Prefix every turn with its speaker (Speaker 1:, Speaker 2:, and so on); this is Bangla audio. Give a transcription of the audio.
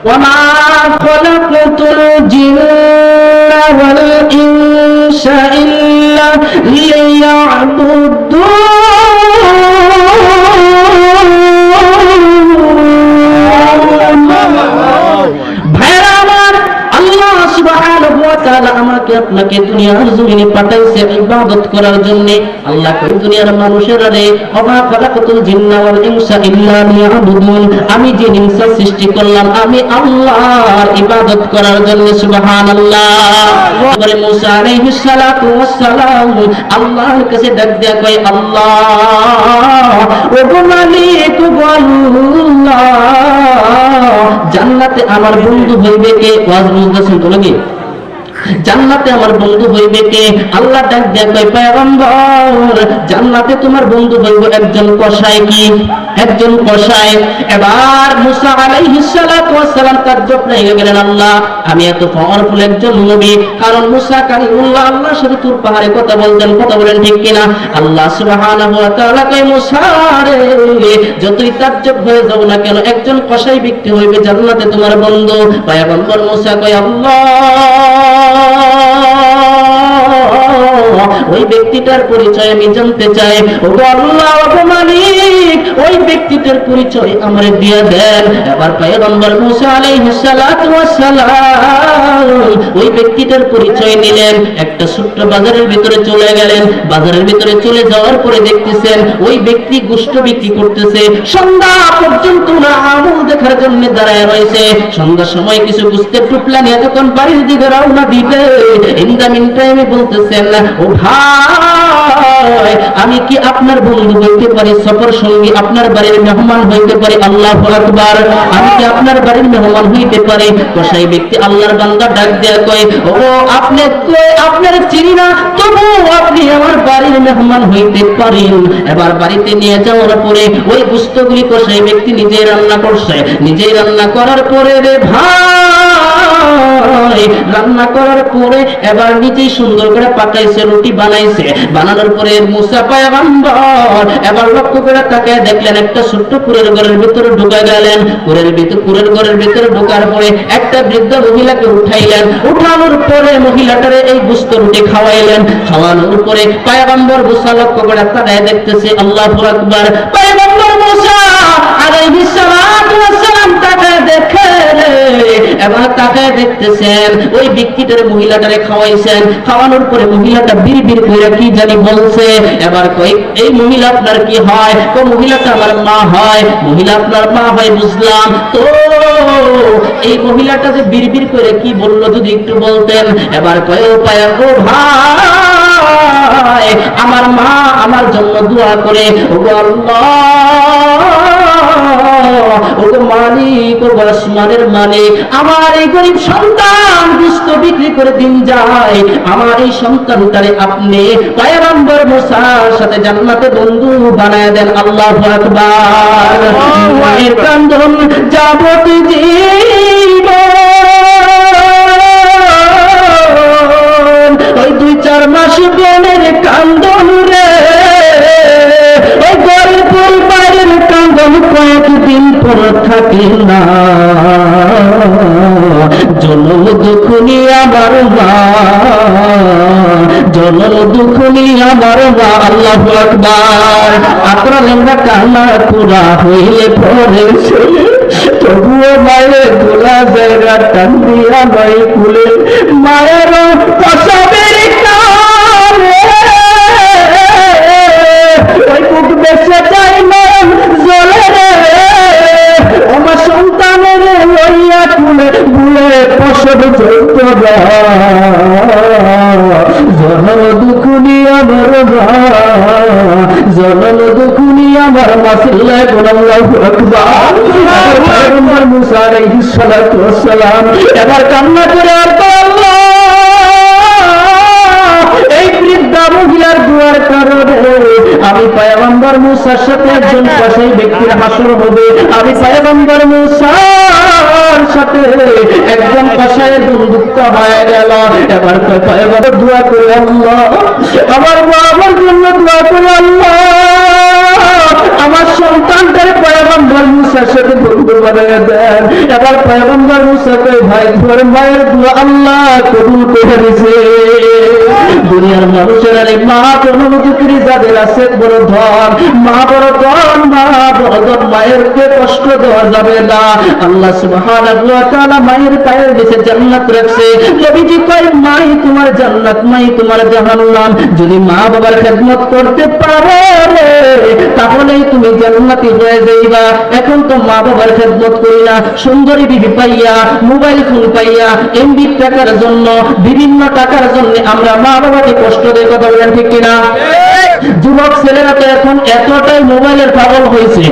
Speaker 1: وما خلقت الجن والإنس إلا ليعبدون আমাকে আপনাকে দুনিয়ার জমিনে পাঠাইছে ইবাদত করার জন্য। আল্লাহ কই দুনিয়ার মানুষেরা রে ওমা খালাকাতুল জিন্না ওয়াল ইনসা ইল্লা লিয়াবুদুন, আমি যে ইনসা সৃষ্টি করলাম আমি আল্লাহর ইবাদত করার জন্য। সুবহানাল্লাহ। পরে মুসা আলাইহিস সালাতু ওয়াস সালাম আল্লাহর কাছে ডাক দেয়া কই আল্লাহ ও গো মালিক ও আল্লাহ, জান্নাতে আমার বন্ধু হইবে কে? ওয়াজ বুঝতেছেন তো নাকি? জান্নাতে আমার বন্ধু হইবে কে? আল্লাহ ডাক দেয়া কয় পয়গম্বর জান্নাতে তোমার বন্ধু হইব একজন কসাই। কি? একজন কসাই। এবার মুসা আলাইহিস সালাতু ওয়াস সালাম তাজ্জব হয়ে গেলেন, আল্লাহ আমি এত পাওয়ারফুল একজন নবী, কারণ মুসা কালিমুল্লাহ আল্লাহর সাথে তুর পাহাড়ে কথা বলতেন, কথা বলেন ঠিক কিনা? আল্লাহ সুবহানাহু ওয়া তাআলা কয় মুসা রে যতই তাজ্জব হয়ে যাও না কেন একজন কসাই ব্যক্তি হইবে জান্নাতে তোমার বন্ধু। পয়গম্বর মুসা কয় আল্লাহ ওই ব্যক্তিটার পরিচয় আমি জানতে চাই। ও আল্লাহ ও মালিক ওই ব্যক্তিটার পরিচয় আমারে দিয়ে দেন। এবার পয়গম্বর মুসা আলাইহিস সালাতু ওয়াস সালাম ওই ব্যক্তিটার পরিচয় নিলেন। একটা ছোট্ট বাজারের ভিতরে চলে গেলেন। বাজারের ভিতরে চলে যাওয়ার পরে দেখতেছেন ওই ব্যক্তি গোশত বিক্রি করতেছে। সন্ধ্যা পর্যন্ত না আমল দেখার জন্য দাঁড়ায় রয়েছে। সন্ধ্যার সময় কিছু বুঝতে টুপলা নিয়ে যখন বাড়ির দিকে রওনা দিবে ইন দ্য মিন টাইমে বলতেছেন ও ভাই আমি কি আপনার বন্ধু হইতে পারি, সফর সঙ্গী, আপনার বাড়ির মেহমান হইতে পারি? আল্লাহু আকবার। আমি কি আপনার বাড়ির মেহমান হইতে পারি? কসাই ব্যক্তি আল্লাহর বান্দা ডাক দেয়া কয় ও আপনি কই আপনার চিনি না, তবু আপনি আমার বাড়ির মেহমান হইতে পারেন। এবার বাড়িতে নিয়ে যাওয়ার পরে ওই গোশতগুলি কসাই ব্যক্তি নিজেই রান্না করছে। নিজেই রান্না করার পরে রে ভাই রান্না করার পরে এবার নিজেই সুন্দর করে পাকাইছে, রুটি বানাইছে। বানানোর পরে মুসা পয়গম্বর এবার লক্ষ্য করে তাকায় দেখলেন একটা ছোট্ট কুড়ের ঘরের ভিতরে ঢুকে গেলেন। কুড়ের ঘরের ভিতরে ঢোকার পরে একটা বৃদ্ধ মহিলাকে উঠাইলেন। উঠানোর পরে মহিলাটারে এই গোশত রুটি খাওয়াইলেন। খাওয়ানোর পরে পয়গম্বর মুসা লক্ষ্য করে তাকায় দেখতেছে আল্লাহু আকবার। পয়গম্বর মুসা আলাইহিস সালাতু ওয়াস সালাম তাকায় দেখে এবার তাকায় দেখতেছেন ওই ব্যক্তিটার মহিলাটারে খাওয়াইছেন। খাওয়ানোর পরে মহিলাটা বিড়বিড় করে কি জানি বলছে। এবার কই এই মহিলা আপনার কি হয়? তো মহিলাটা আমার মা হয়। মহিলা আপনার মা হয় বুঝলাম, তো এই মহিলাটা যে বিড়বিড় করে কি বললো যদি একটু বলতেন। এবার কয় ও ভাই আমার মা আমার জন্য দোয়া করে ও আল্লাহ ও মালিক ও আসমানের মালিক আমার এই গরিব সন্তান গোশত বিক্রি করে দিন যায়, আমার এই সন্তানটারে আপনি পয়গম্বর মুসার সাথে জান্নাতে বন্ধু বানায় দেন। আল্লাহু আকবার। মায়ের কান্দন যাবতীয় জীবন ওই 2-4 মাস বোনের কান্দন রে, ওই গরিব পরিবারের কান্দন কয়েকদিন পর থাকে না। জনম দুঃখনি আমার মা, জনম দুঃখনি আমার মা। আল্লাহু আকবার। আপনারা কান্না পুরা হইলে পরে তবুও মায়ের গোলা জায়গা টান দিয়া মাই কুলে মায়ের প্রসবের ওই বুক বেঁচে যাই মন জ্বলে রে আমার সন্তানের লইয়া কুলে বুলে প্রসব চলত জনম দুঃখনি আমার মা, জনম দুঃখনি আমার মা। সিল্লায় আল্লাহু আকবার। পয়গম্বর মুসা আলাইহিস সালাতু ওয়াস সালাম এবার কান্না করে আল্লাহ এই বৃদ্ধা মহিলার দুয়ার কারণে আমি পয়গম্বর মুসার সাথে একজন কসাই ব্যক্তির হাসর হবে। আমি পয়গম্বর মুসার সাথে একজন কসাইয়ের বন্ধুত্ব হয়ে গেল। এবার পয়গম্বর দোয়া করে আল্লাহ আমার মা আমার জন্য দোয়া করে আল্লাহ আমার সন্তানটারে পয়গম্বর মুসার সাথে বন্ধু বানায় দেন। এবার পয়গম্বর মুসা কই ভাই তোর মায়ের দোয়া আল্লাহ কবুল করে দিয়েছে। দুনিয়ার মানুষের আরে মা অনুমতি করে যাদের আছে বড় ধন, মা বড় ধন, মা বড় ধন, মায়েরকে কষ্ট দেওয়া যাবে না। আল্লাহ সুবহানাহু ওয়া তাআলা মায়ের পায়ের নিচে জান্নাত রাখছে। নবীজি কয় মাই তোমার জান্নাত, মাই তোমার জাহান্নাম। যদি মা বাবার খেদমত করতে পারো তাহলেই তুমি জান্নাতি হয়ে যাইবা। এখন তো মা বাবার খেদমত করি না, সুন্দরী বিবি পাইয়া, মোবাইল ফোন পাইয়া, এমবি টাকার জন্য, বিভিন্ন টাকার জন্য আমরা মা বাবাকে কষ্ট দেই। কথা বলেন ঠিক কিনা? যুবক ছেলেরা তো এখন এতটাই মোবাইলের পাগল হয়েছে,